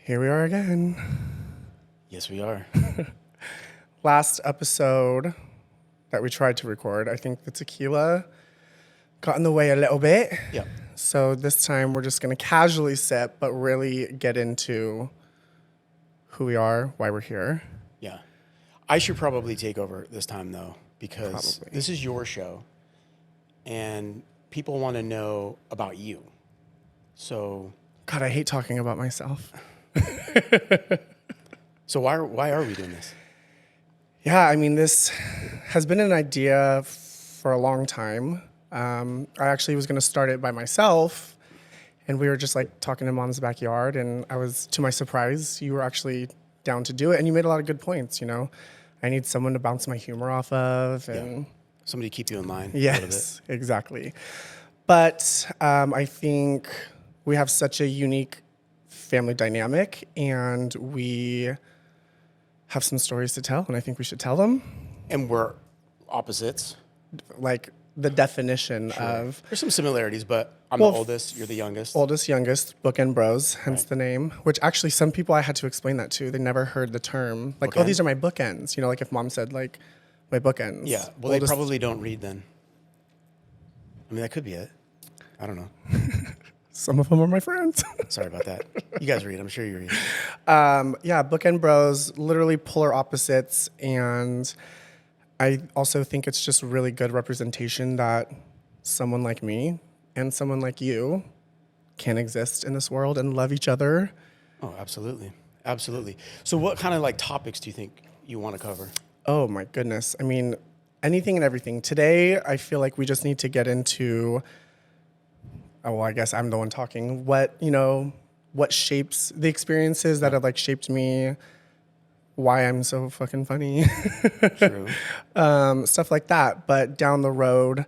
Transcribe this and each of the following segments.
Here we are again. Yes, we are. Last episode that we tried to record, I think the tequila got in the way a little bit. Yeah. So this time we're just going to casually sip, but really get into who we are, why we're here. Yeah. I should probably take over this time, though, because Probably. this is your show, and people want to know about you. So, God, I hate talking about myself. so why are we doing this? Yeah, I mean, this has been an idea for a long time. I actually was going to start it by myself, and we were just like talking in Mom's backyard, and I was, to my surprise, you were actually down to do it, and you made a lot of good points, you know? I need someone to bounce my humor off of, and Somebody to keep you in line. yes, A little bit. exactly. But I think we have such a unique family dynamic, and we have some stories to tell, and I think we should tell them. And we're opposites. Like the definition of There's some similarities, but I'm Well, the oldest. You're the youngest. oldest, youngest, Bookend Bros, hence Right. the name, which actually some people I had to explain that to. They never heard the term. Like, oh, Bookend? these are my bookends. You know, like if Mom said, like, my bookends. Yeah. Well, Oldest- they probably don't read then. I mean, that could be it. I don't know. Some of them are my friends. Sorry about that. You guys read. I'm sure you read. Yeah, Bookend Bros, literally polar opposites. And I also think it's just really good representation that someone like me and someone like you can exist in this world and love each other. Oh, absolutely. Absolutely. So what kind of like topics do you think you want to cover? Oh my goodness. I mean, anything and everything. Today, I feel like we just need to get into, well, I guess I'm the one talking. What shapes the experiences that have like shaped me, why I'm so fucking funny, True. stuff like that. But down the road,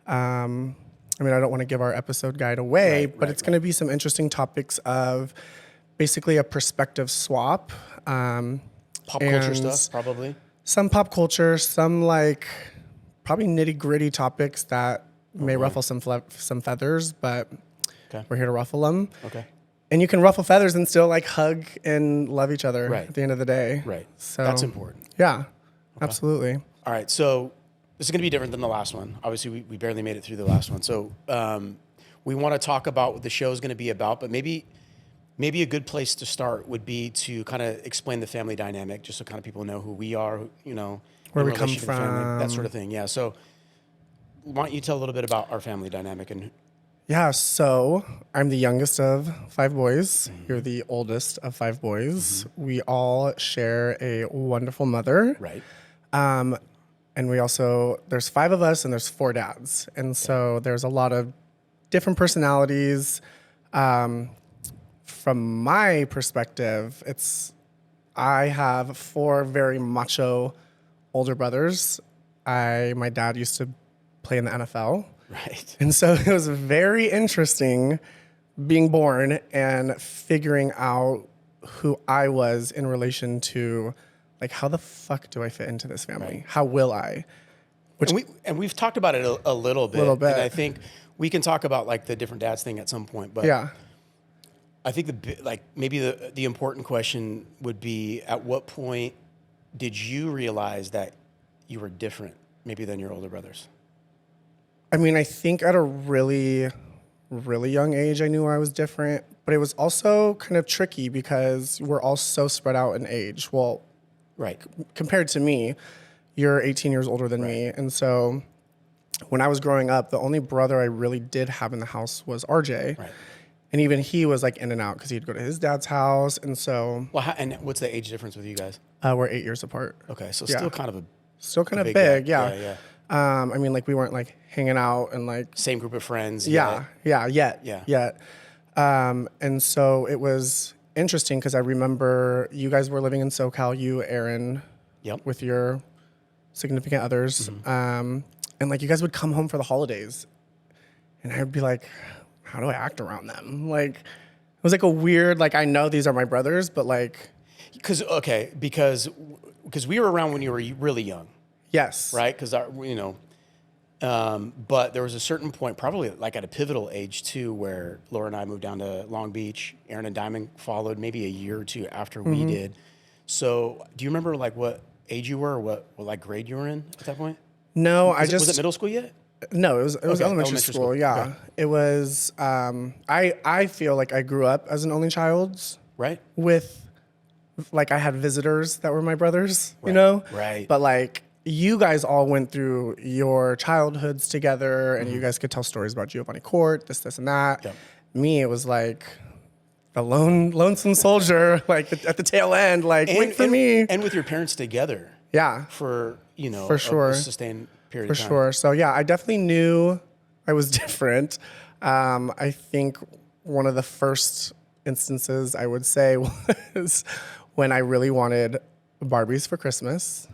I mean, I don't want to give our episode guide away, Right, but right, it's going to be some interesting topics of basically a perspective swap. Pop culture and stuff, probably. Some pop culture, some like probably nitty gritty topics that may ruffle some feathers, but Okay. we're here to ruffle them. Okay. And you can ruffle feathers and still like hug and love each other Right. at the end of the day. Right. So That's important. Yeah, absolutely. All right. So this is going to be different than the last one. Obviously, we barely made it through the last one. So we want to talk about what the show is going to be about, but maybe a good place to start would be to kind of explain the family dynamic, just so kind of people know who we are, you know, Where in we come relation to the family, that from. sort of thing. Yeah. So why don't you tell a little bit about our family dynamic and Yeah, so I'm the youngest of 5 boys. You're the oldest of 5 boys. We all share a wonderful mother. right? And we also, there's 5 of us and there's 4 dads. And so there's a lot of different personalities. From my perspective, I have 4 very macho older brothers. My dad used to play in the NFL. Right. And so it was very interesting being born and figuring out who I was in relation to, like, how the fuck do I fit into this family? Right. How will I? And we've talked about it a little bit. Little bit. And I think we can talk about like the different dads thing at some point. But Yeah. I think maybe the important question would be, at what point did you realize that you were different maybe than your older brothers? I mean, I think at a really, really young age, I knew I was different, but it was also kind of tricky because we're all so spread out in age. Well, Right. compared to me, you're 18 years older than me. And so when I was growing up, the only brother I really did have in the house was RJ. Right. And even he was like in and out because he'd go to his dad's house. And so Well, and what's the age difference with you guys? we're 8 years apart. Okay, so Yeah. still kind of a Still kind of big big, gap. yeah. Yeah, I mean, like we weren't like hanging out and like, same group of friends. yet. Yeah. And so it was interesting because I remember you guys were living in SoCal, you, Aaron, Yep. with your significant others. And like you guys would come home for the holidays and I'd be like, how do I act around them? Like, it was like a weird, like, I know these are my brothers, but like, Because we were around when you were really young, yes. right? Because But there was a certain point, probably like at a pivotal age too, where Laura and I moved down to Long Beach. Aaron and Diamond followed maybe a year or two after we did. So do you remember like what age you were or what like grade you were in at that point? No, Was it middle school yet? No, it was Okay, elementary school. Yeah, Okay. it was. I feel like I grew up as an only child Right? with, like, I had visitors that were my brothers. You Right, know, right. But like, you guys all went through your childhoods together, and you guys could tell stories about Giovanni Court, this, and that. Yep. Me, it was like the lonesome soldier, like at the tail end, like wait for me. And with your parents together Yeah, for, For sure. a sustained period for of time. sure. So yeah, I definitely knew I was different. I think one of the first instances I would say was when I really wanted Barbies for Christmas.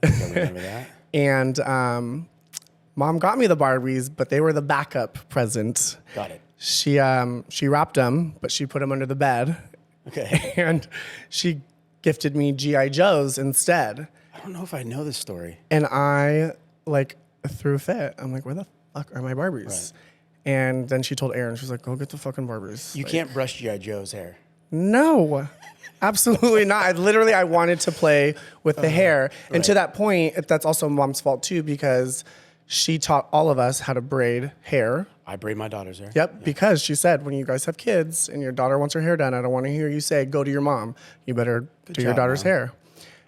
I remember that. And mom got me the Barbies, but they were the backup present. Got it. She wrapped them, but she put them under the bed, Okay. and she gifted me GI Joes instead. I don't know if I know this story. And I like threw a fit. I'm like, where the fuck are my Barbies? Right. And then she told Aaron, she was like, go get the fucking Barbies. You Like, can't brush G.I. Joe's hair. No, absolutely not. I wanted to play with the hair. And to right. that point, that's also mom's fault too, because she taught all of us how to braid hair. I braid my daughter's hair. Yep, because she said, when you guys have kids and your daughter wants her hair done, I don't want to hear you say, go to your mom. You better do your job, daughter's Mom. hair.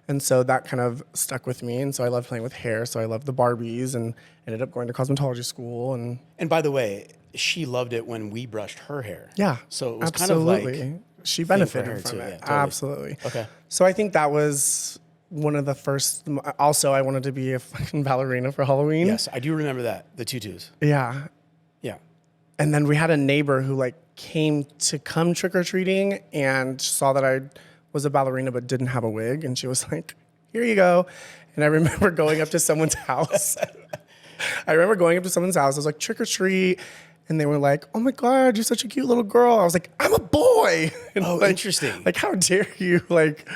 And so that kind of stuck with me. And so I loved playing with hair. So I loved the Barbies and ended up going to cosmetology school. And And by the way, she loved it when we brushed her hair. yeah, So it was absolutely. kind of like she her benefited from too, it. yeah, totally. Absolutely. Okay. So I think that was one of the first. Also, I wanted to be a fucking ballerina for Halloween. Yes, I do remember that. The tutus. Yeah. Yeah. And then we had a neighbor who like came to come trick or treating and saw that I was a ballerina but didn't have a wig, and she was like, "Here you go." And I remember going up to someone's house. I was like, "Trick or treat," and they were like, "Oh my God, you're such a cute little girl." I was like, "I'm a boy." And Oh, like, interesting. Like, how dare you? Like,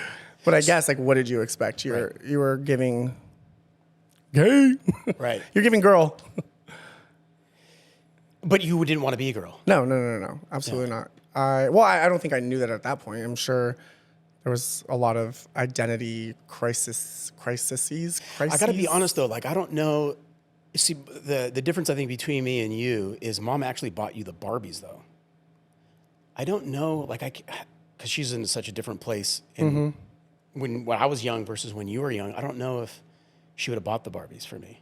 but I guess like, what did you expect? You were giving gay. Right. You're giving girl. But you didn't want to be a girl. No. Absolutely not. I don't think I knew that at that point. I'm sure there was a lot of identity crises. I got to be honest though, like I don't know. See, the difference I think between me and you is mom actually bought you the Barbies though. I don't know, like because she's in such a different place in when I was young versus when you were young. I don't know if she would have bought the Barbies for me.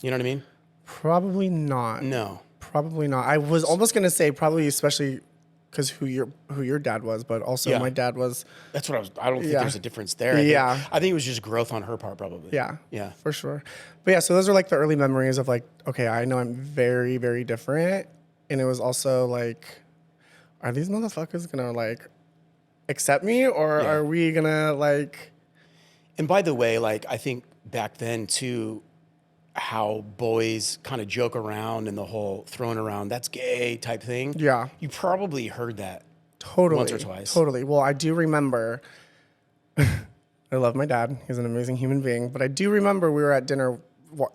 You know what I mean? Probably not. No. Probably not. I was almost gonna say probably, especially because who your dad was, but also Yeah. my dad was. That's what I don't think Yeah. there's a difference there. I think it was just growth on her part probably. Yeah. Yeah. For sure. But yeah, so those are like the early memories of like, okay, I know I'm very, very different. And it was also like, are these motherfuckers gonna like accept me, or Yeah. are we gonna like? And by the way, like I think back then too, how boys kind of joke around and the whole throwing around that's gay type thing. Yeah. You probably heard that Totally. once or twice. Totally. Well, I do remember. I love my dad. He's an amazing human being. But I do remember we were at dinner,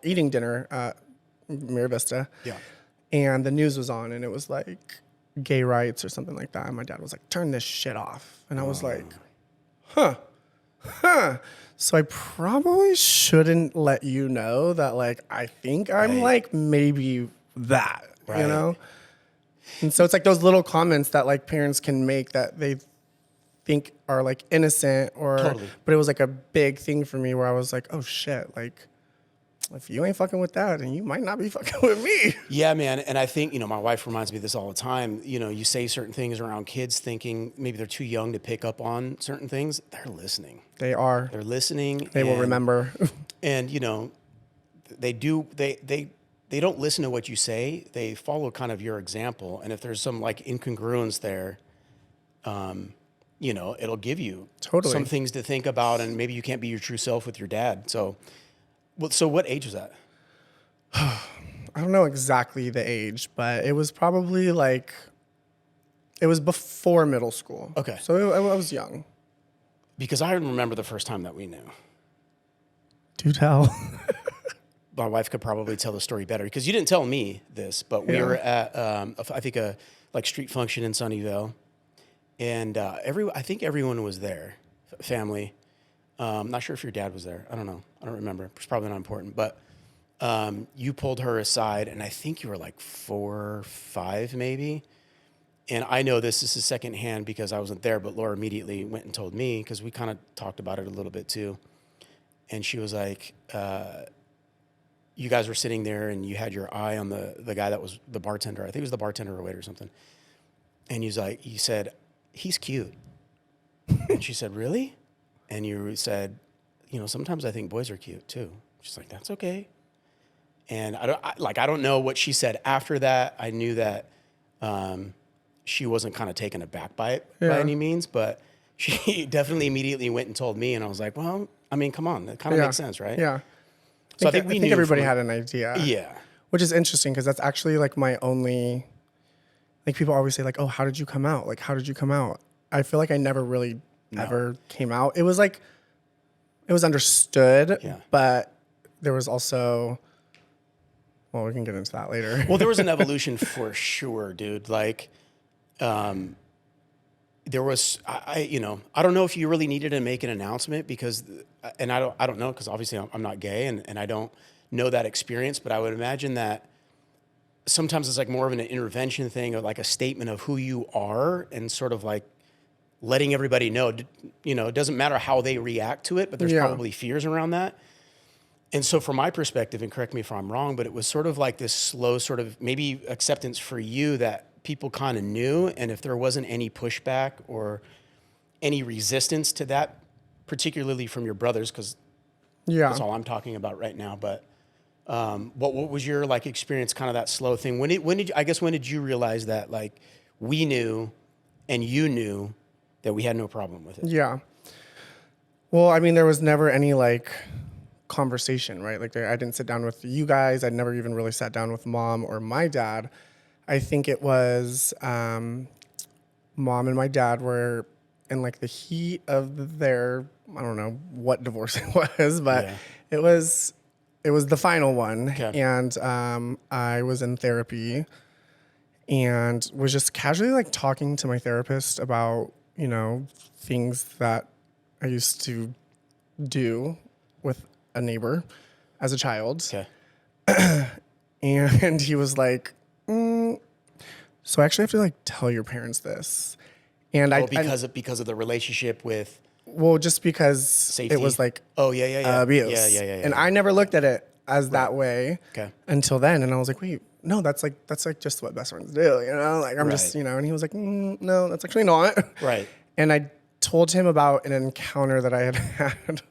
eating dinner at Mira Vista. Yeah. And the news was on, and it was like gay rights or something like that. And my dad was like, "Turn this shit off." And I was like, huh. So I probably shouldn't let you know that, like, I think I'm Right. like maybe that, you Right. know? And so it's like those little comments that like parents can make that they think are like innocent or, Totally. but it was like a big thing for me where I was like, oh shit, like if you ain't fucking with that, then you might not be fucking with me. Yeah, man. And I think, my wife reminds me of this all the time. You say certain things around kids thinking maybe they're too young to pick up on certain things. They're listening. They are. They're listening. They will remember. And, they don't listen to what you say. They follow kind of your example. And if there's some like incongruence there, it'll give you Totally. some things to think about, and maybe you can't be your true self with your dad. So what age was that? I don't know exactly the age, but it was probably like, it was before middle school. Okay. So I was young. Because I remember the first time that we knew. Do tell. my wife could probably tell the story better because you didn't tell me this, but we were at, I think a like street function in Sunnyvale, and I think everyone was there, family. Not sure if your dad was there. I don't know. I don't remember. It's probably not important, but you pulled her aside, and I think you were like 4 or 5 maybe. And I know this is secondhand because I wasn't there, but Laura immediately went and told me because we kind of talked about it a little bit too. And she was like, you guys were sitting there and you had your eye on the guy that was the bartender. I think it was the bartender or waiter or something. And you said, he's cute. And she said, really? And you said, sometimes I think boys are cute too. She's like, that's okay. And I don't know what she said after that. I knew that she wasn't kind of taken aback by it by any means, but she definitely immediately went and told me, and I was like, well, I mean, come on, that kind of makes sense, right? Yeah. So I think everybody had an idea. Yeah. Which is interesting because that's actually like my only, like people always say like, oh, how did you come out? Like, how did you come out? I feel like I never really ever came out. It was like, it was understood, but there was also, well, we can get into that later. Well, there was an evolution for sure, dude. Like, there was, I don't know if you really needed to make an announcement because, and I don't know, because obviously I'm not gay and I don't know that experience, but I would imagine that sometimes it's like more of an intervention thing or like a statement of who you are and sort of like letting everybody know, it doesn't matter how they react to it, but there's probably fears around that. And so from my perspective, and correct me if I'm wrong, but it was sort of like this slow sort of maybe acceptance for you that people kind of knew. And if there wasn't any pushback or any resistance to that, particularly from your brothers, because that's all I'm talking about right now. But what was your like experience, kind of that slow thing? When did you realize that like we knew and you knew that we had no problem with it? Yeah. Well, I mean, there was never any like conversation, right? Like I didn't sit down with you guys. I'd never even really sat down with mom or my dad. I think it was mom and my dad were in like the heat of their, I don't know what divorce it was, but it was the final one. Okay. And I was in therapy and was just casually like talking to my therapist about, things that I used to do with a neighbor as a child. Okay. And he was like, so I actually have to like tell your parents this. And because of the relationship with, well, just because safety? It was like, abuse. Yeah. And I never looked at it as that way until then. And I was like, wait, no, that's like just what best friends do. Like I'm just, and he was like, no, that's actually not. Right. And I told him about an encounter that I had had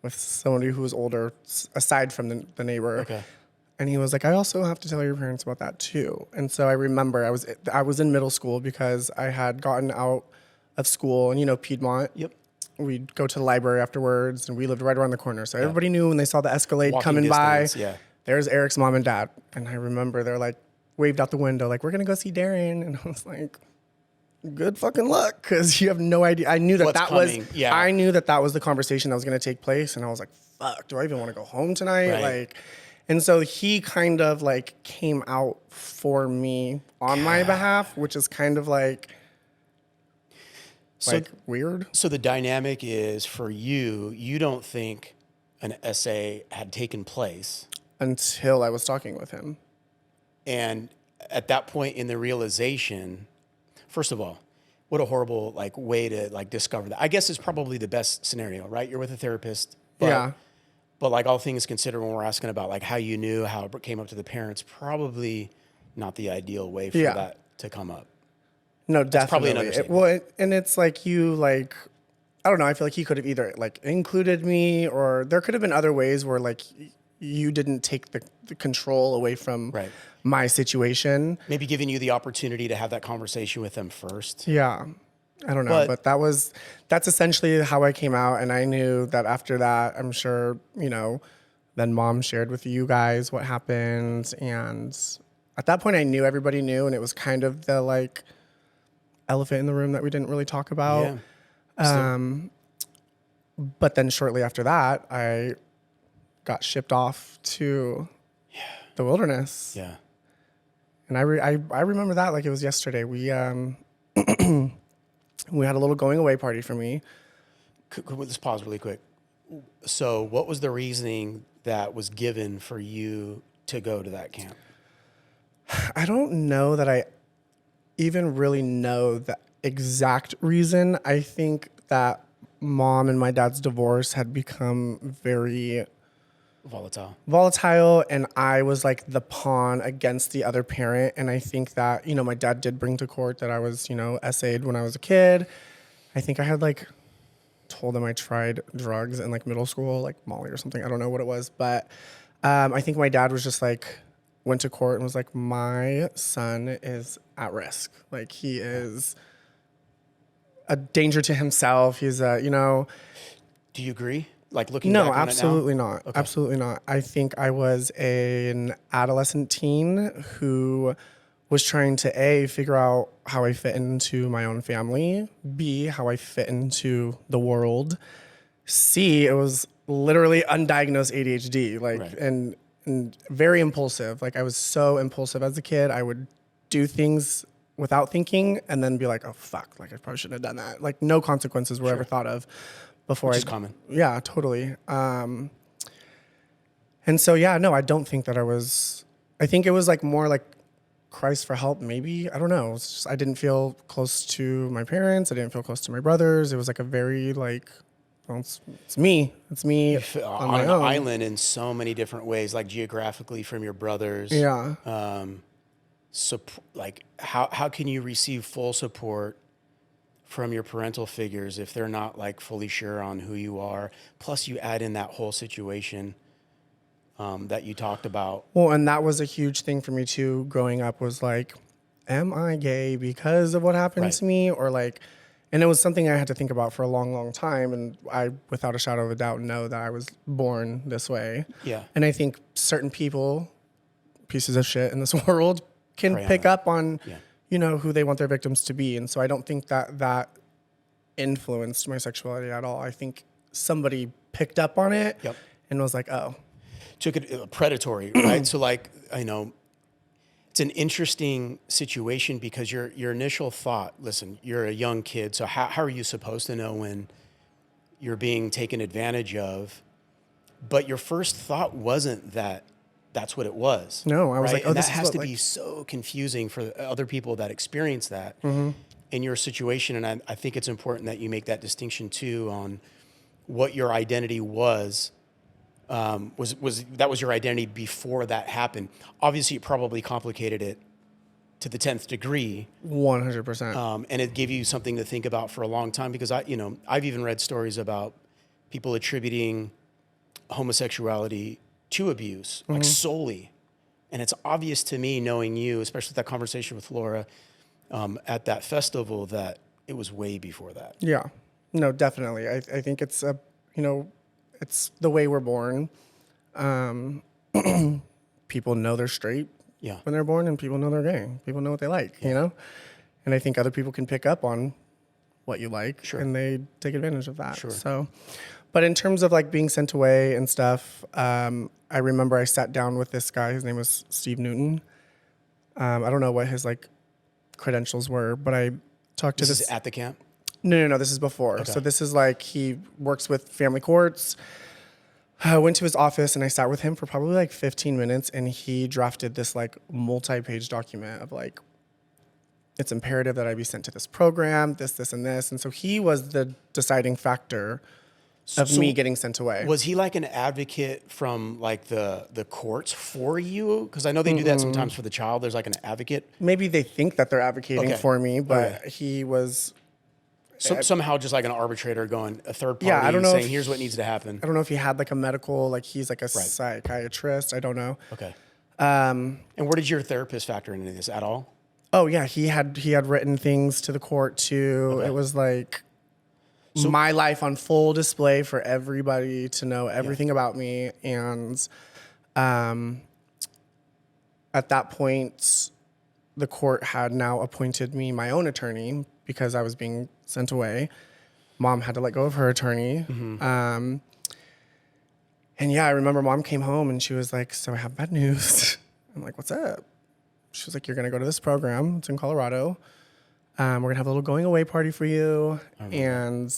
with somebody who was older, aside from the neighbor. Okay. And he was like, I also have to tell your parents about that too. And so I remember I was in middle school because I had gotten out of school and Piedmont. Yep. We'd go to the library afterwards and we lived right around the corner. So everybody knew when they saw the Escalade coming by, there's Eric's mom and dad. And I remember they're like waved out the window, like, we're going to go see Darren. And I was like, good fucking luck, because you have no idea. I knew that I knew that was the conversation that was going to take place, and I was like, "Fuck, do I even want to go home tonight?" Right. Like, and so he kind of like came out for me on my behalf, which is kind of like weird. So the dynamic is for you. You don't think an essay had taken place until I was talking with him, and at that point in the realization. First of all, what a horrible like way to like discover that. I guess it's probably the best scenario, right? You're with a therapist. But like all things considered, when we're asking about like how you knew, how it came up to the parents, probably not the ideal way for that to come up. No, That's definitely. Probably an understatement. And it's like I don't know. I feel like he could have either like included me, or there could have been other ways where like you didn't take the control away from my situation. Maybe giving you the opportunity to have that conversation with them first. Yeah. I don't know. But that's essentially how I came out. And I knew that after that, I'm sure, then mom shared with you guys what happened. And at that point I knew everybody knew. And it was kind of the like elephant in the room that we didn't really talk about. Yeah. But then shortly after that, I got shipped off to the wilderness. Yeah. And I remember that like it was yesterday. We we had a little going away party for me. Could we just pause really quick? So what was the reasoning that was given for you to go to that camp? I don't know that I even really know the exact reason. I think that mom and my dad's divorce had become very volatile, and I was like the pawn against the other parent. And I think that, you know, my dad did bring to court that I was, you know, essayed when I was a kid. I think I had like told him I tried drugs in like middle school, like Molly or something. I don't know what it was, but I think my dad was just like, went to court and was like, my son is at risk. Like he is a danger to himself. He's a, you know. Do you agree? Like looking back on it now? No, absolutely not. Okay. Absolutely not. I think I was an adolescent teen who was trying to A, figure out how I fit into my own family, B, how I fit into the world, C, it was literally undiagnosed ADHD, like, Right. and very impulsive. Like I was so impulsive as a kid. I would do things without thinking and then be like, oh fuck, like I probably shouldn't have done that. Like no consequences were ever thought of before. Which is common. Yeah, totally. And so, yeah, no, I don't think that I think it was like more like cries for help, maybe. I don't know. It's just, I didn't feel close to my parents. I didn't feel close to my brothers. It was like a very like, well, it's me. It's me on my an own. island in so many different ways, like geographically from your brothers. Yeah. Like how can you receive full support from your parental figures if they're not like fully sure on who you are? Plus you add in that whole situation that you talked about. Well, and that was a huge thing for me too, growing up, was like, am I gay because of what happened to me? Or like, and it was something I had to think about for a long, long time. And I, without a shadow of a doubt, know that I was born this way. Yeah. And I think certain people, pieces of shit in this world, can pick up on, you know, who they want their victims to be. And so I don't think that that influenced my sexuality at all. I think somebody picked up on it and was like, oh. Took it predatory, right? So like, I know it's an interesting situation because your initial thought, listen, you're a young kid, so how are you supposed to know when you're being taken advantage of? But your first thought wasn't that that's what it was. No, I was like, oh, and this that is has what, to like, be so confusing for other people that experience that in your situation. And I think it's important that you make that distinction too on what your identity was your identity before that happened. Obviously, it probably complicated it to the 10th degree. 100%. And it gave you something to think about for a long time because I've even read stories about people attributing homosexuality to abuse, like solely. And it's obvious to me, knowing you, especially that conversation with Laura at that festival, that it was way before that. Yeah, no, definitely. I think it's it's the way we're born. People know they're straight when they're born, and people know they're gay. People know what they like, you know? And I think other people can pick up on what you like, and they take advantage of that. So, but in terms of like being sent away and stuff, I remember I sat down with this guy. His name was Steve Newton. I don't know what his like credentials were, but I talked to This is at the camp? No, this is before. Okay. So this is like, he works with family courts. I went to his office and I sat with him for probably like 15 minutes, and he drafted this like multi-page document of like, it's imperative that I be sent to this program, this, and this. And so he was the deciding factor of me getting sent away. Was he like an advocate from like the courts for you? Because I know they do that sometimes for the child. There's like an advocate. Maybe they think that they're advocating for me, but he was... somehow just like an arbitrator going, a third party saying, here's what needs to happen. I don't know if he had like a medical, like he's like a psychiatrist. I don't know. Okay. And where did your therapist factor into this at all? Oh yeah, he had written things to the court too. Okay. It was like my life on full display for everybody to know everything about me. And at that point, the court had now appointed me my own attorney because I was being sent away. Mom had to let go of her attorney. And yeah, I remember mom came home and she was like, so I have bad news. I'm like, what's up? She was like, you're going to go to this program. It's in Colorado. We're going to have a little going away party for you. And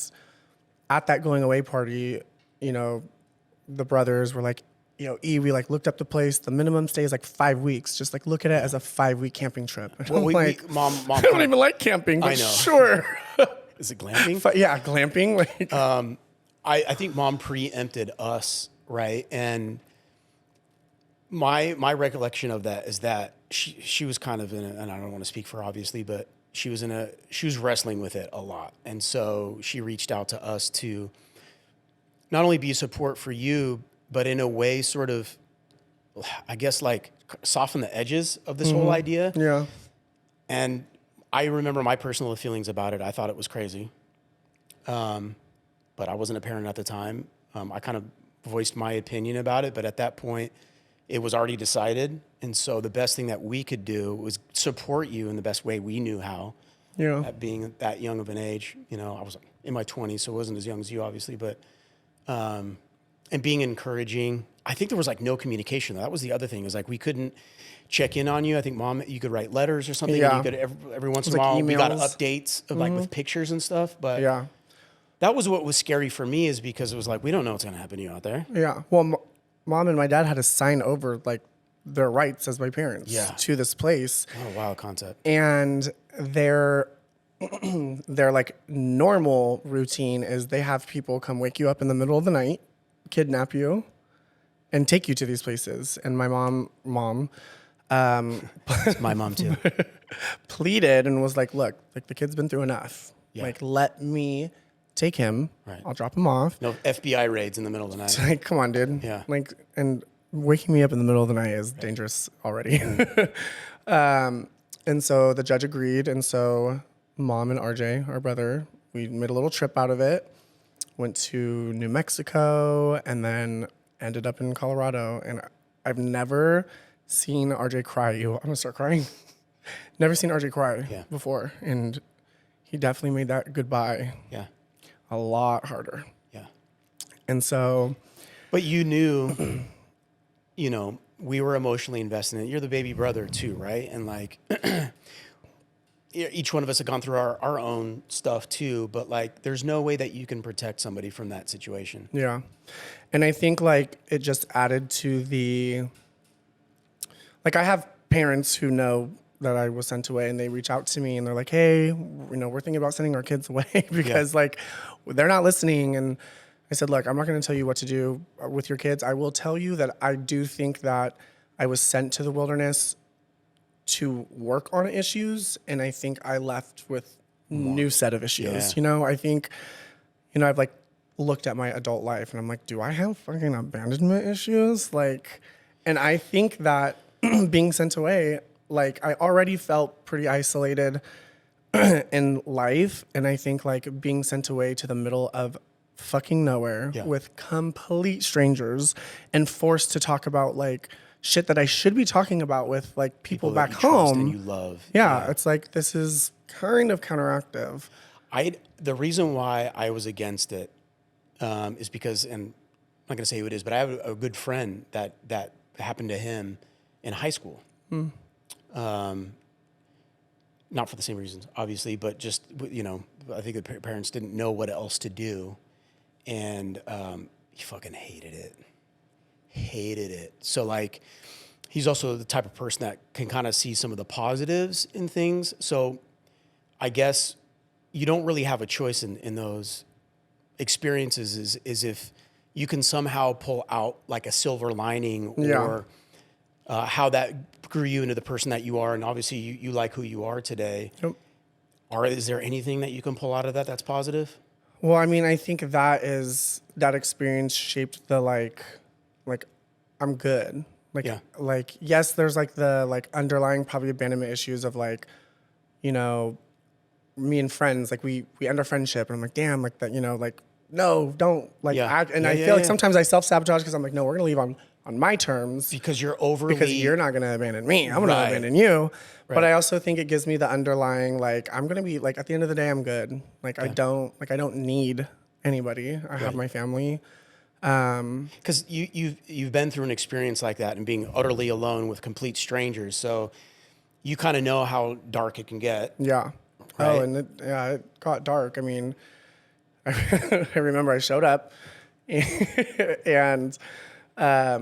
at that going away party, you know, the brothers were like, you know, we like looked up the place. The minimum stay is like 5 weeks. Just like look at it as a 5-week camping trip. And Well, I'm like, mom, I don't even like camping, but I know. sure. Is it glamping? Yeah, glamping. Like, I think mom preempted us, right? And my recollection of that is that she was kind of in and I don't want to speak for her obviously, but she was wrestling with it a lot. And so she reached out to us to not only be a support for you, but in a way sort of, I guess, like soften the edges of this whole idea. yeah. And I remember my personal feelings about it. I thought it was crazy. But I wasn't a parent at the time. I kind of voiced my opinion about it, but at that point, it was already decided. And so the best thing that we could do was support you in the best way we knew how. Yeah. At being that young of an age, you know, I was in my 20s, so I wasn't as young as you, obviously, but, and being encouraging. I think there was like no communication. That was the other thing, is like we couldn't check in on you. I think mom, you could write letters or something. Yeah. And you could every once in a like while, we got emails. updates of like with pictures and stuff. But Yeah. that was what was scary for me, is because it was like, we don't know what's going to happen to you out there. Yeah. Well, mom and my dad had to sign over like their rights as my parents to this place. What a wild concept. And their like normal routine is they have people come wake you up in the middle of the night, kidnap you, and take you to these places. And my mom, It's my mom too. pleaded and was like, look, like the kid's been through enough. Yeah. Like, let me take him. Right. I'll drop him off. No FBI raids in the middle of the night. Like, come on, dude. Yeah. Like, and waking me up in the middle of the night is dangerous already. And so the judge agreed. And so mom and RJ, our brother, we made a little trip out of it, went to New Mexico, and then ended up in Colorado. And I've never seen RJ cry. I'm gonna start crying. Never seen RJ cry before. And he definitely made that goodbye Yeah. a lot harder. Yeah. And so, But you knew, you know, we were emotionally invested in it. You're the baby brother too, right? And like, each one of us have gone through our own stuff too, but like, there's no way that you can protect somebody from that situation. yeah. And I think like it just added to like I have parents who know that I was sent away and they reach out to me and they're like, hey, you know, we're thinking about sending our kids away because like they're not listening. And I said, look, I'm not going to tell you what to do with your kids. I will tell you that I do think that I was sent to the wilderness to work on issues. And I think I left with new set of issues. Yeah. You know, I think, you know, I've like looked at my adult life and I'm like, do I have fucking abandonment issues? Like, and I think that being sent away, like I already felt pretty isolated in life. And I think like being sent away to the middle of fucking nowhere with complete strangers and forced to talk about like shit that I should be talking about with like people back that you trust home. and you love. Yeah, it's like this is kind of counteractive. The reason why I was against it is because, and I'm not gonna say who it is, but I have a good friend that happened to him in high school. Not for the same reasons, obviously, but just, you know, I think the parents didn't know what else to do. And he fucking hated it. So like, he's also the type of person that can kind of see some of the positives in things. So I guess you don't really have a choice in those experiences is if you can somehow pull out like a silver lining or how that grew you into the person that you are. And obviously you like who you are today. Yep. Is there anything that you can pull out of that's positive? Well, I mean, I think that experience shaped the like I'm good. Like yes, there's like the like underlying probably abandonment issues of like, you know, me and friends, like we end our friendship and I'm like, damn, like that, you know, like no, don't like act. And I feel like sometimes I self-sabotage because I'm like, no, we're gonna leave on my terms. Because you're not gonna abandon me. I'm gonna abandon you. Right. But I also think it gives me the underlying like I'm gonna be like at the end of the day I'm good. Like I don't need anybody. I have my family. Because you've been through an experience like that and being utterly alone with complete strangers, so you kind of know how dark it can get. Yeah. Right? Oh, and it got dark. I mean, I remember I showed up and I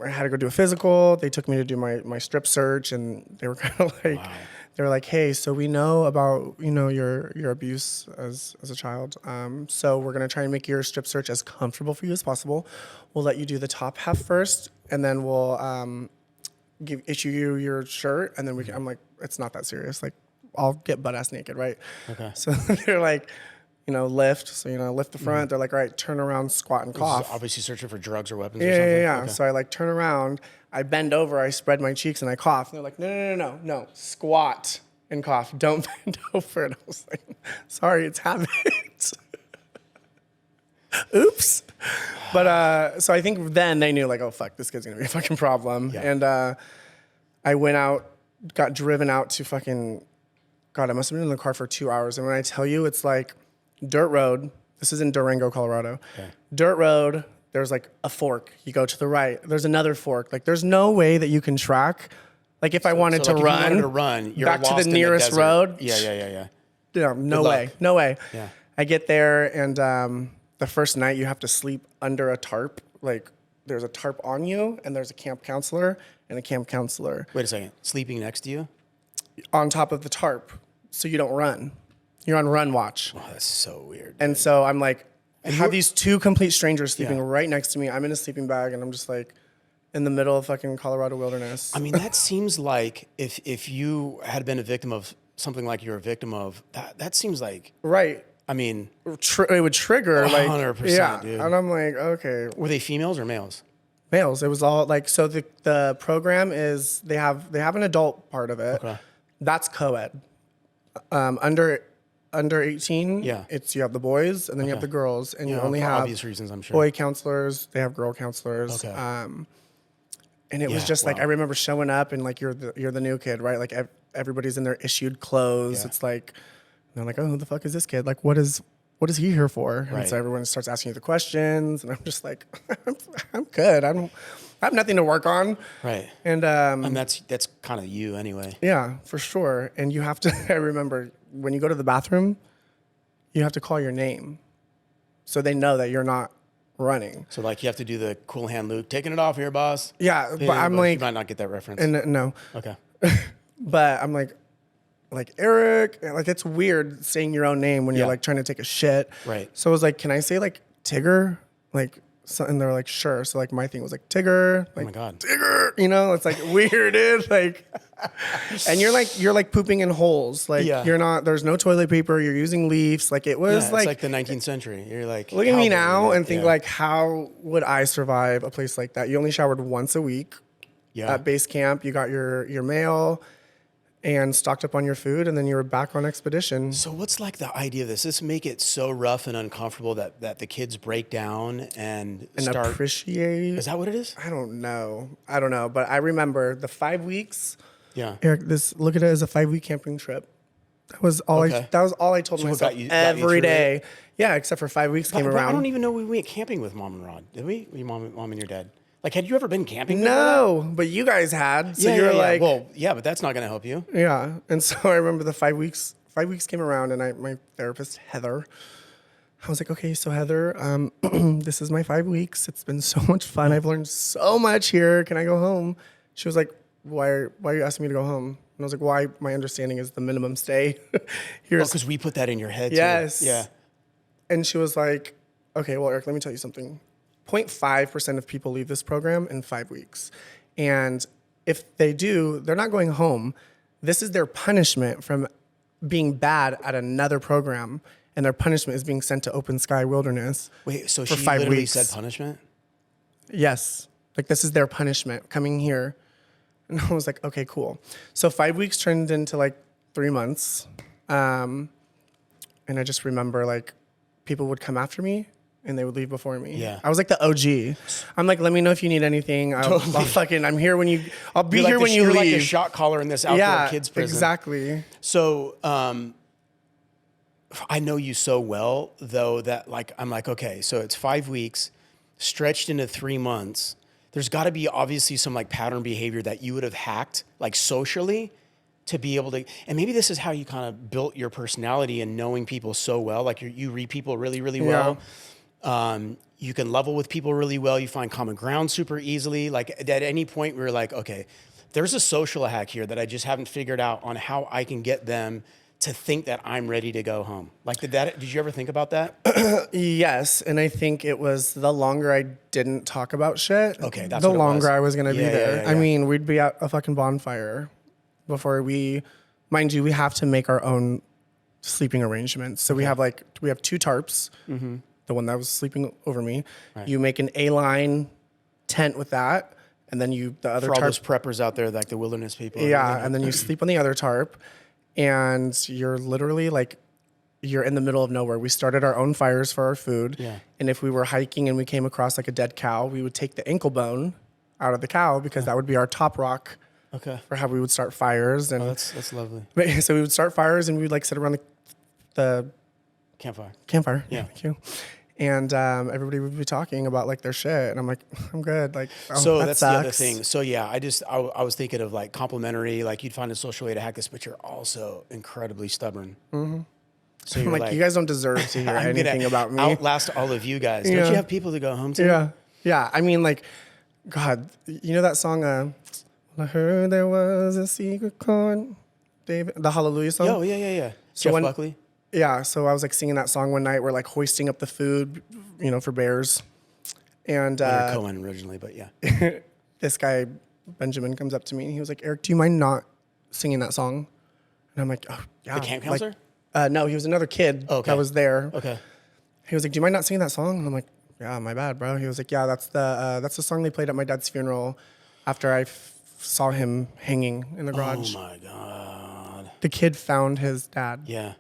had to go do a physical. They took me to do my strip search, and they were kind of like, they were like, hey, so we know about, your abuse as a child. So we're going to try and make your strip search as comfortable for you as possible. We'll let you do the top half first, and then we'll issue you your shirt. And then I'm like, it's not that serious. Like, I'll get butt ass naked, right? Okay. So they're like, lift. So, lift the front. They're like, all right, turn around, squat, and cough. Obviously searching for drugs or weapons or Yeah, something. yeah. Okay. So I like turn around, I bend over, I spread my cheeks, and I cough. And they're like, no, squat and cough. Don't bend over. And I was like, sorry, it's habit. Oops. But so I think then they knew, like, oh fuck, this kid's gonna be a fucking problem. Yeah. And I went out, got driven out to fucking, God, I must have been in the car for 2 hours. And when I tell you, it's like dirt road. This is in Durango, Colorado. Okay. Dirt road. There's like a fork. You go to the right. There's another fork. Like, there's no way that you can track. Like, if I wanted to run, you're back to lost the in nearest desert. road. Yeah. Yeah, no way. Yeah. I get there, and the first night you have to sleep under a tarp. Like, there's a tarp on you, and there's a camp counselor and a camp counselor. Wait a second. Sleeping next to you? On top of the tarp, so you don't run. You're on run watch. Oh, that's so weird. And so I'm like, I have these two complete strangers sleeping right next to me. I'm in a sleeping bag, and I'm just like in the middle of fucking Colorado wilderness. I mean, that seems like if you had been a victim of something like you're a victim of, that seems like... Right. I mean... it would trigger 100%, like... dude. And I'm like, okay. Were they females or males? Males. It was all like, so the program is, they have an adult part of it. Okay. That's co-ed. Under 18, you have the boys, and then you have the girls, and you only for have obvious reasons, I'm sure. boy counselors. They have girl counselors. Okay. And it was just like, I remember showing up, and like, you're the new kid, right? Like, everybody's in their issued clothes. Yeah. It's like, they're like, oh, who the fuck is this kid? Like, what is he here for? Right. And so everyone starts asking you the questions, and I'm just like, I'm good. I have nothing to work on. Right. And that's kind of you anyway. Yeah, for sure. And you have to, I remember when you go to the bathroom, you have to call your name, so they know that you're not running. So like, you have to do the cool hand Luke, taking it off here, boss. Yeah, but I'm like, you might not get that reference. And no. Okay. But I'm like Eric, like, it's weird saying your own name when you're like trying to take a shit. Right. So I was like, can I say like Tigger? Like, so, and they're like, sure. So like, my thing was like Tigger. Like, oh my God. Tigger. It's like weird, dude. Like, and you're like pooping in holes. Like, you're not, there's no toilet paper. You're using leaves. Like, it was it's like the 19th century. You're like, look at me now and think like, how would I survive a place like that? You only showered once a week at base camp. You got your mail and stocked up on your food, and then you were back on expedition. So what's like the idea of this? Does this make it so rough and uncomfortable that the kids break down and start... appreciate? Is that what it is? I don't know. But I remember the 5 weeks. Yeah. Eric, look at it as a 5-week camping trip. That was all I told myself every day. Yeah, except for 5 weeks came around. I don't even know we went camping with Mom and Rod. Did we? Your mom and your dad. Like, had you ever been camping? No, but you guys had. So you're like, well, yeah, but that's not going to help you. Yeah, and so I remember the 5 weeks. 5 weeks came around, and my therapist Heather. I was like, okay, so Heather, this is my 5 weeks. It's been so much fun. I've learned so much here. Can I go home? She was like, why are you asking me to go home? And I was like, why? My understanding is the minimum stay. Because we put that in your head. Yes. Too. Yeah. And she was like, okay, well, Eric, let me tell you something. 0.5% of people leave this program in 5 weeks. And if they do, they're not going home. This is their punishment from being bad at another program. And their punishment is being sent to open sky wilderness. Wait, so for she 5 literally weeks. said punishment? Yes. Like, this is their punishment coming here. And I was like, okay, cool. So 5 weeks turned into like 3 months. And I just remember like people would come after me and they would leave before me. Yeah. I was like the OG. I'm like, let me know if you need anything. I'll fucking, I'm here when you, I'll be here when you leave. You're like the shot caller in this outdoor kids prison. Exactly. So, I know you so well though that like, I'm like, okay, so it's 5 weeks. stretched into 3 months, there's got to be obviously some like pattern behavior that you would have hacked like socially to be able to, and maybe this is how you kind of built your personality and knowing people so well. Like you read people really, really well. You can level with people really well. You find common ground super easily. Like at any point we were like, okay, there's a social hack here that I just haven't figured out on how I can get them to think that I'm ready to go home. Like did you ever think about that? Yes, and I think it was the longer I didn't talk about shit, Okay, that's the what it longer was. I was gonna be there. Yeah. I mean, we'd be at a fucking bonfire before mind you, we have to make our own sleeping arrangements. So we have 2 tarps. Mm-hmm. The one that was sleeping over me. Right. You make an A-line tent with that, and then the other For all tarp. those preppers out there, like the wilderness people. Yeah, and then you sleep on the other tarp, and you're literally like, you're in the middle of nowhere. We started our own fires for our food. Yeah. And if we were hiking and we came across like a dead cow, we would take the ankle bone out of the cow because that would be our top rock. Okay. For how we would start fires. And that's lovely. So we would start fires and we would like sit around the campfire. Yeah. Thank you. And everybody would be talking about like their shit, and I'm like, I'm good. Like, so that that's sucks. the other thing. So yeah, I was thinking of like complimentary, like you'd find a social way to hack this, but you're also incredibly stubborn. Mm-hmm. So you're like, you guys don't deserve to hear anything about me. Outlast all of you guys. Don't you have people to go home to? Yeah. I mean, like, God, you know that song? I heard there was a secret chord, David, the Hallelujah song. Oh yeah. So Jeff Buckley. Yeah, so I was like singing that song one night. We're like hoisting up the food, for bears. And Cohen originally, but yeah. This guy, Benjamin, comes up to me and he was like, Eric, do you mind not singing that song? And I'm like, oh, yeah. The camp counselor? No, he was another kid that was there. Okay. He was like, do you mind not singing that song? And I'm like, yeah, my bad, bro. He was like, yeah, that's the song they played at my dad's funeral after I saw him hanging in the garage. Oh my God. The kid found his dad. Yeah.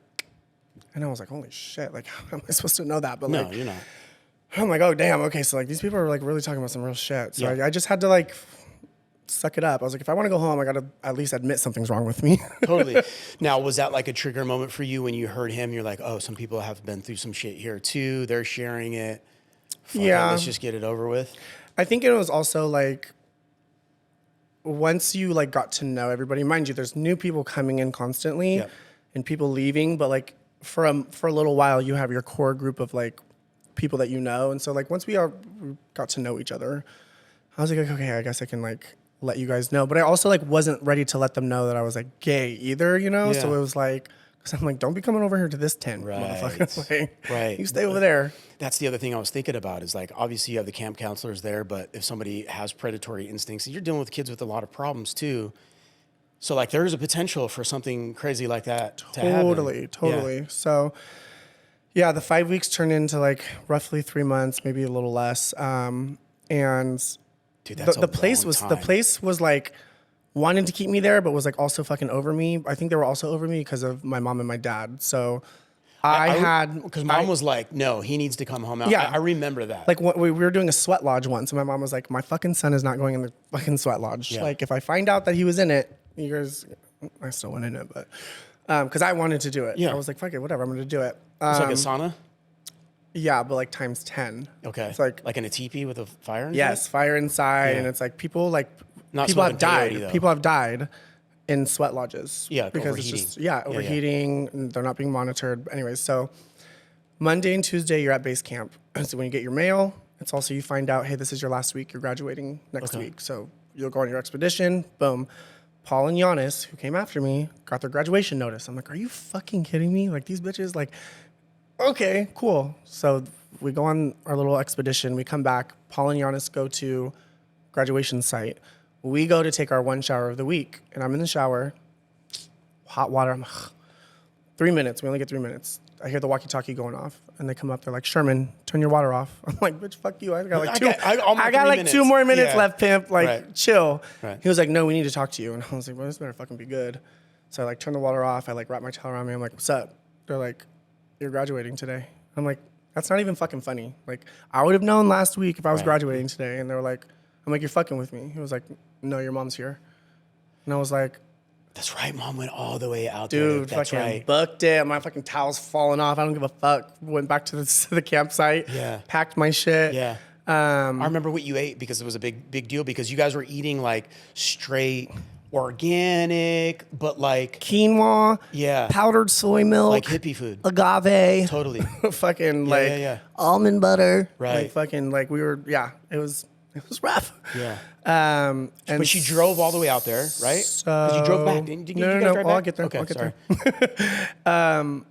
And I was like, holy shit, like, how am I supposed to know that? But No, you're not. I'm like, oh, damn, okay, so like these people are like really talking about some real shit. So I just had to like suck it up. I was like, if I want to go home, I got to at least admit something's wrong with me. Totally. Now, was that like a trigger moment for you when you heard him? You're like, oh, some people have been through some shit here too. They're sharing it. Fuck it, let's just get it over with. I think it was also like, once you like got to know everybody, mind you, there's new people coming in constantly and people leaving, but like for a little while, you have your core group of like people that you know. And so like once we got to know each other, I was like, okay, I guess I can like let you guys know. But I also like wasn't ready to let them know that I was like gay either, Yeah. So it was like, because I'm like, don't be coming over here to this tent, motherfucker. Like, right. You stay over there. That's the other thing I was thinking about is like, obviously you have the camp counselors there, but if somebody has predatory instincts, you're dealing with kids with a lot of problems too. So like there's a potential for something crazy like that to happen. Totally. Yeah. So yeah, the 5 weeks turned into like roughly 3 months, maybe a little less. And dude, that's the place was like wanted to keep me there, but was like also fucking over me. I think they were also over me because of my mom and my dad. So because mom was like, no, he needs to come home out. Yeah. I remember that. Like we were doing a sweat lodge once, and my mom was like, my fucking son is not going in the fucking sweat lodge. Yeah. Like if I find out that he was in it, I still went in it, but because I wanted to do it. Yeah. I was like, fuck it, whatever, I'm going to do it. It's like a sauna? Yeah, but like times 10. Okay. It's like in a teepee with a fire inside? Yes, fire inside, and it's like people have died. People have died in sweat lodges. Yeah, because overheating. It's just overheating. And they're not being monitored. Anyways, so Monday and Tuesday you're at base camp. So when you get your mail, it's also you find out, hey, this is your last week. You're graduating next week. So you'll go on your expedition. Boom. Paul and Giannis, who came after me, got their graduation notice. I'm like, are you fucking kidding me? Like these bitches, like, okay, cool. So we go on our little expedition. We come back. Paul and Giannis go to graduation site. We go to take our one shower of the week, and I'm in the shower, hot water. I'm 3 minutes. We only get 3 minutes. I hear the walkie-talkie going off, and they come up. They're like, "Sherman, turn your water off." I'm like, "Bitch, fuck you. I got like 2 more minutes left, pimp. Like, chill." Right. He was like, "No, we need to talk to you." And I was like, "Well, this better fucking be good." So I like turn the water off. I like wrap my towel around me. I'm like, "What's up?" They're like, "You're graduating today." I'm like, "That's not even fucking funny. Like, I would have known last week if I was graduating today." And they were like, I'm like, "You're fucking with me." He was like, "No, your mom's here." And I was like, that's right. Mom went all the way out there. Dude, that's fucking right. Booked it. My fucking towel's falling off. I don't give a fuck. Went back to the campsite. Yeah. Packed my shit. Yeah. I remember what you ate because it was a big deal because you guys were eating like straight organic, but like Quinoa, yeah, powdered soy milk, like hippie food. agave, Totally. fucking Yeah. almond butter, Right. like fucking like we were. Yeah, it was rough. Yeah. And But she drove all the way out there, right? Because you drove back. Didn't you no, guys drive I'll back? get there. Okay, I'll get sorry. there.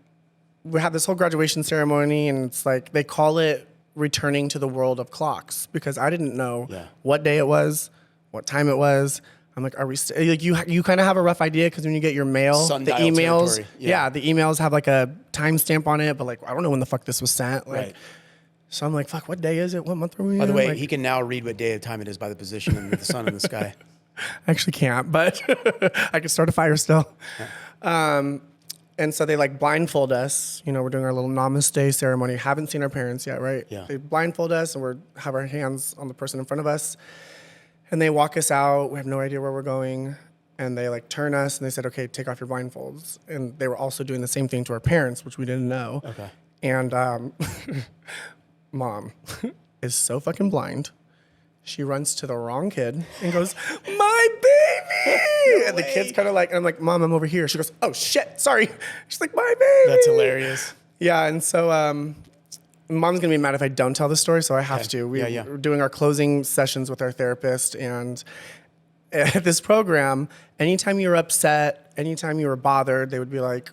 We had this whole graduation ceremony, and it's like they call it returning to the world of clocks because I didn't know what day it was, what time it was. I'm like, are we like you kind of have a rough idea because when you get your mail, Sundial the emails, territory. yeah, the emails have like a timestamp on it, but like I don't know when the fuck this was sent. Like, Right. so I'm like, fuck, what day is it? What month are we in? By the way, like, he can now read what day of time it is by the position of the sun in the sky. I actually can't, but I can start a fire still. And so they like blindfold us. You know, we're doing our little namaste ceremony. Haven't seen our parents yet, right? Yeah. They blindfold us and we have our hands on the person in front of us. And they walk us out. We have no idea where we're going. And they like turn us and they said, okay, take off your blindfolds. And they were also doing the same thing to our parents, which we didn't know. Okay. And mom is so fucking blind. She runs to the wrong kid and goes, my baby! And the kid's kind of like, and I'm like, Mom, I'm over here. She goes, oh shit, sorry. She's like, my baby. That's hilarious. Yeah, and so Mom's gonna be mad if I don't tell the story, so I have to. We're doing our closing sessions with our therapist, and at this program, anytime you were upset, anytime you were bothered, they would be like,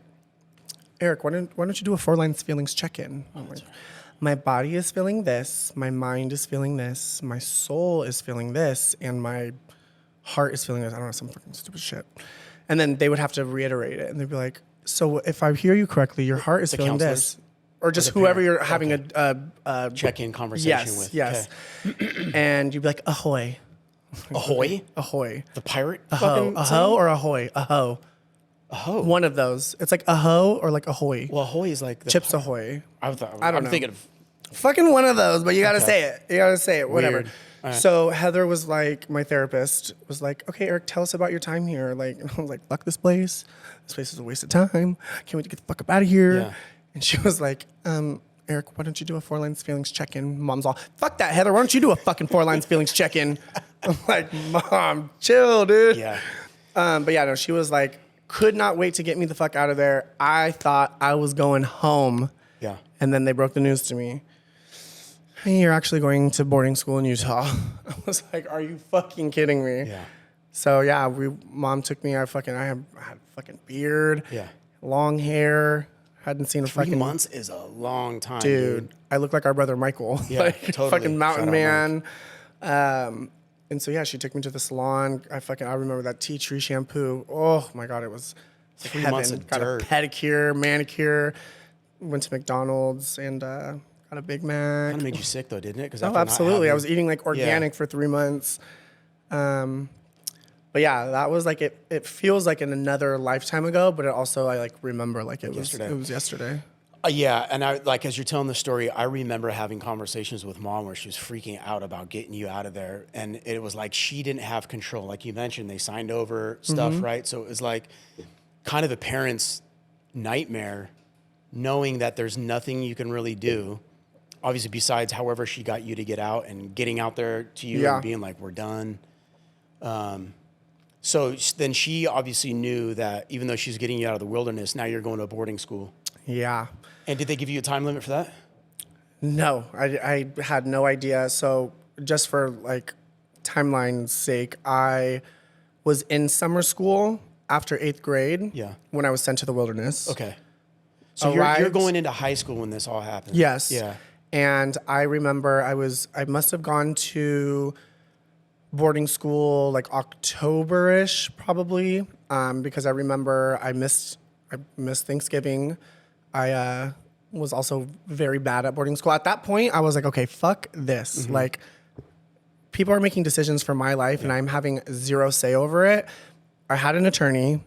Eric, why don't you do a 4 lines feelings check-in? I'm like, my body is feeling this, my mind is feeling this, my soul is feeling this, and my heart is feeling this. I don't know, some fucking stupid shit. And then they would have to reiterate it, and they'd be like, so if I hear you correctly, your heart is feeling this. Or just whoever you're having a check-in conversation with. Yes. And you'd be like, ahoy. Ahoy? Ahoy. The pirate? Aho. Aho or ahoy? Aho. Aho. One of those. It's like aho or like ahoy. Well, ahoy is like the Chips ahoy. I don't I'm know. thinking of Fucking one of those, but you gotta say it. You gotta say it, whatever. Weird. All right. So Heather was like, my therapist was like, okay, Eric, tell us about your time here. Like, and I was like, fuck this place. This place is a waste of time. Can't wait to get the fuck up out of here. Yeah. And she was like, Eric, why don't you do a 4 lines feelings check-in? Mom's all, fuck that, Heather. Why don't you do a fucking 4 lines feelings check-in? I'm like, Mom, chill, dude. Yeah. But yeah, no, she was like, could not wait to get me the fuck out of there. I thought I was going home. Yeah. And then they broke the news to me. Hey, you're actually going to boarding school in Utah. I was like, are you fucking kidding me? Yeah. So yeah, Mom took me. I had fucking beard, long hair. Hadn't seen a 3 fucking months is a long time, dude. I look like our brother Michael, Yeah, like totally. fucking mountain Shout out, man. And so yeah, she took me to the salon. I remember that tea tree shampoo. Oh my god, it was 3 heaven. months of Got dirt. a pedicure, manicure. Went to McDonald's and got a Big Mac. Kind of made you sick though, didn't it? Because Oh, absolutely. I was eating like organic for 3 months. But yeah, that was like it feels like in another lifetime ago, but it also I like remember like it was yesterday. Yeah, and I like as you're telling the story, I remember having conversations with Mom where she was freaking out about getting you out of there, and it was like she didn't have control. Like you mentioned, they signed over stuff, right? So it was like kind of the parent's nightmare, knowing that there's nothing you can really do. Obviously, besides however she got you to get out and getting out there to you and being like, we're done. So then she obviously knew that even though she's getting you out of the wilderness, now you're going to a boarding school. Yeah. And did they give you a time limit for that? No, I had no idea. So just for like timeline's sake, I was in summer school after 8th grade. Yeah. When I was sent to the wilderness. Okay. So you're going into high school when this all happened. Yes. Yeah. And I remember I must have gone to boarding school like October-ish probably, because I remember I missed Thanksgiving. I was also very bad at boarding school. At that point, I was like, okay, fuck this. Mm-hmm. Like, people are making decisions for my life, and I'm having zero say over it. I had an attorney,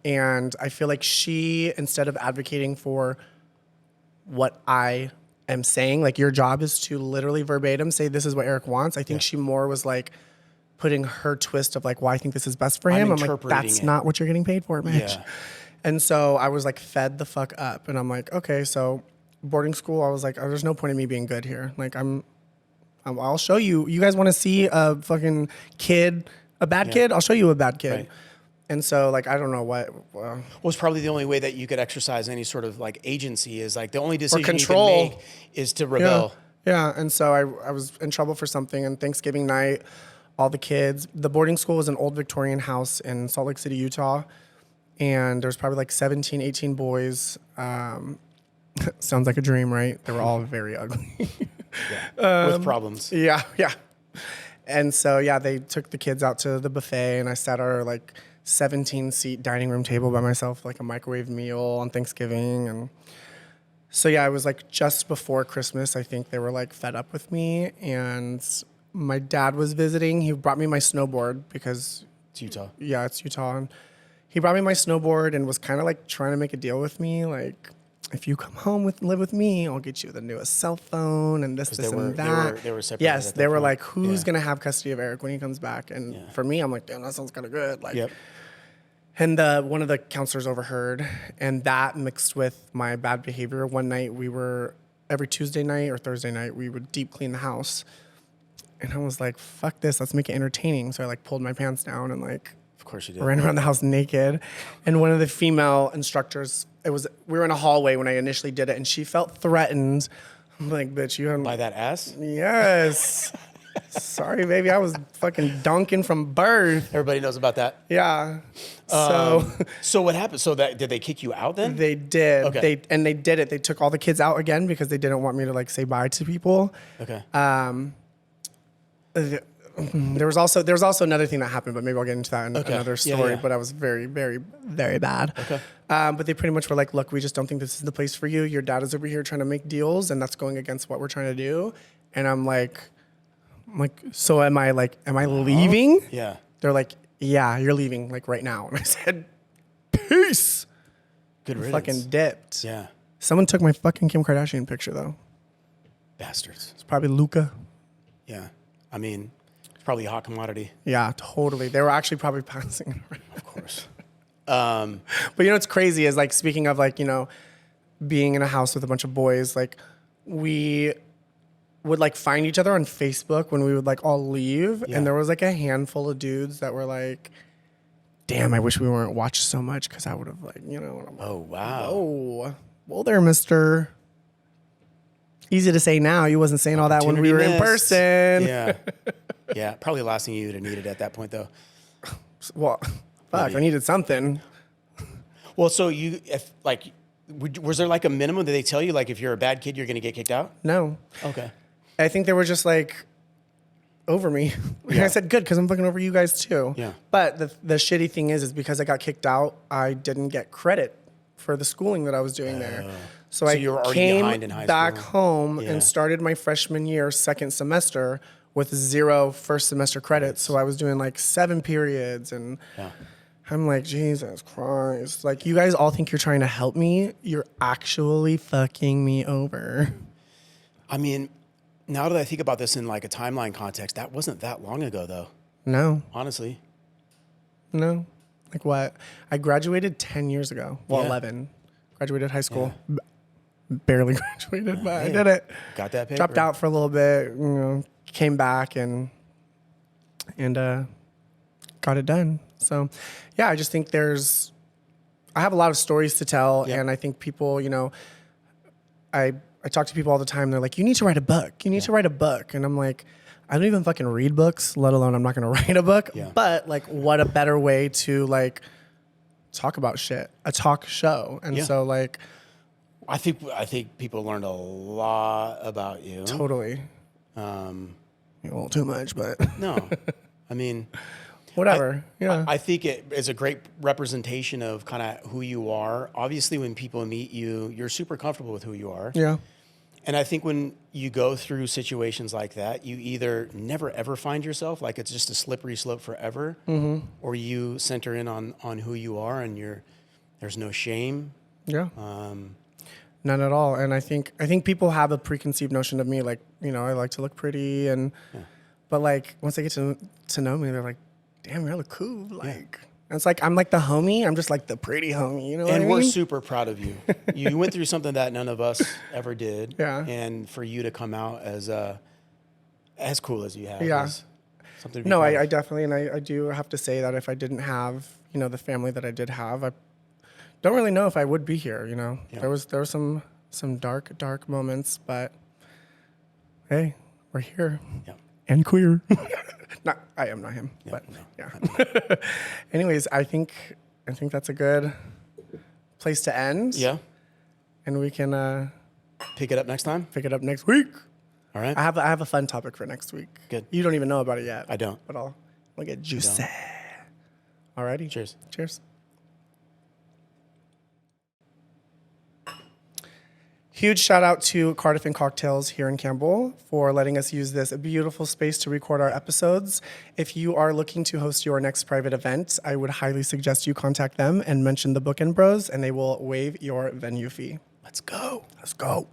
and I feel like she, instead of advocating for what I am saying, like your job is to literally verbatim say this is what Eric wants. I think she more was like putting her twist of like, well, I think this is best for him. I'm like, that's not what you're getting paid for, bitch. Yeah. And so I was like fed the fuck up, and I'm like, okay, so boarding school, I was like, oh, there's no point in me being good here. Like I'm I'll show you. You guys want to see a fucking kid, a bad kid? I'll show you a bad kid. Right. And so, like, I don't know what. Was probably the only way that you could exercise any sort of like agency is like the only decision control. you can make is to rebel. Yeah. And so I was in trouble for something. And Thanksgiving night, all the kids, the boarding school was an old Victorian house in Salt Lake City, Utah. And there was probably like 17, 18 boys. Sounds like a dream, right? They were all very ugly. With problems. Yeah. And so, they took the kids out to the buffet, and I sat at our like 17-seat dining room table by myself, like a microwave meal on Thanksgiving. And so, it was like just before Christmas. I think they were like fed up with me, and my dad was visiting. He brought me my snowboard because It's Utah. Yeah, it's Utah. And he brought me my snowboard and was kind of like trying to make a deal with me, like, if you come home live with me, I'll get you the newest cell phone and this and that. They were separated. Yes, they were point. like, who's gonna have custody of Eric when he comes back? And for me, I'm like, damn, that sounds kind of good. Like, and one of the counselors overheard, and that mixed with my bad behavior. One night every Tuesday night or Thursday night, we would deep clean the house, and I was like, fuck this, let's make it entertaining. So I like pulled my pants down and like, of course you did, ran around the house naked. And one of the female instructors, we were in a hallway when I initially did it, and she felt threatened. I'm like, bitch, you by that ass? Yes. Sorry, baby. I was fucking dunking from birth. Everybody knows about that. Yeah. So what happened? So did they kick you out then? They did. Okay. They did it. They took all the kids out again because they didn't want me to like say bye to people. Okay. There was also another thing that happened, but maybe I'll get into that in another story. Yeah. But I was very, very, very bad. Okay. But they pretty much were like, look, we just don't think this is the place for you. Your dad is over here trying to make deals, and that's going against what we're trying to do. And I'm like, so am I leaving? Yeah. They're like, yeah, you're leaving like right now. And I said, peace. Good riddance. Fucking dipped. Yeah. Someone took my fucking Kim Kardashian picture though. Bastards. It's probably Luca. Yeah. I mean, it's probably a hot commodity. Yeah, totally. They were actually probably passing it around. Of course. But what's crazy is like, speaking of like, being in a house with a bunch of boys, like we would like find each other on Facebook when we would like all leave. Yeah. And there was like a handful of dudes that were like, damn, I wish we weren't watched so much because I would have like, and I'm like, Oh, wow. oh, well there, mister. Easy to say now. You wasn't saying all that when we were in person. Yeah. Yeah. Probably the last thing you would have needed at that point, though. Well, fuck, I needed something. Well, so was there like a minimum? Did they tell you like if you're a bad kid, you're going to get kicked out? No. Okay. I think they were just like over me. And I said, good, because I'm fucking over you guys too. Yeah. But the shitty thing is because I got kicked out, I didn't get credit for the schooling that I was doing there. So you were already came behind in high back school. home Yeah. and started my freshman year, second semester, with 0 first semester credits. So I was doing like 7 periods, and I'm like, Jesus Christ. Like, you guys all think you're trying to help me. You're actually fucking me over. I mean, now that I think about this in like a timeline context, that wasn't that long ago, though. No. Honestly. No. Like what? I graduated 10 years ago. Well, 11. Graduated high school. Barely graduated, but I did it. Got that paper. Dropped out for a little bit, came back and got it done. So, I just think I have a lot of stories to tell, and I think people, I talk to people all the time. They're like, you need to write a book. You need to write a book. And I'm like, I don't even fucking read books, let alone I'm not going to write a book. Yeah. But like, what a better way to like talk about shit, a talk show. And so like, I think people learned a lot about you. totally. A little too much, but No, I mean, whatever. I think it is a great representation of kind of who you are. Obviously, when people meet you, you're super comfortable with who you are. Yeah. And I think when you go through situations like that, you either never ever find yourself, like it's just a slippery slope forever, or you center in on who you are, and there's no shame. Yeah. None at all. And I think people have a preconceived notion of me, like, I like to look pretty, but like once they get to know me, they're like, damn, you look cool. Like, and it's like I'm like the homie. I'm just like the pretty homie. You know what I mean? And we're super proud of you. You went through something that none of us ever did. Yeah. And for you to come out as as cool as you have. Yeah. Is something to be No, proud of. I definitely, and I do have to say that if I didn't have, you know, the family that I did have, I don't really know if I would be here. You know, Yeah. there were some dark moments, but hey, we're here Yeah. and queer. Not, I am not him, but no. yeah. Anyways, I think that's a good place to end. Yeah. And we can Pick it up next time. pick it up next week. All right. I have a fun topic for next week. Good. You don't even know about it yet. I don't. But I'll get juicy. Alrighty. Cheers. Cheers. Huge shout out to Cardiff and Cocktails here in Campbell for letting us use this beautiful space to record our episodes. If you are looking to host your next private event, I would highly suggest you contact them and mention the Bookend Bros, and they will waive your venue fee. Let's go. Let's go.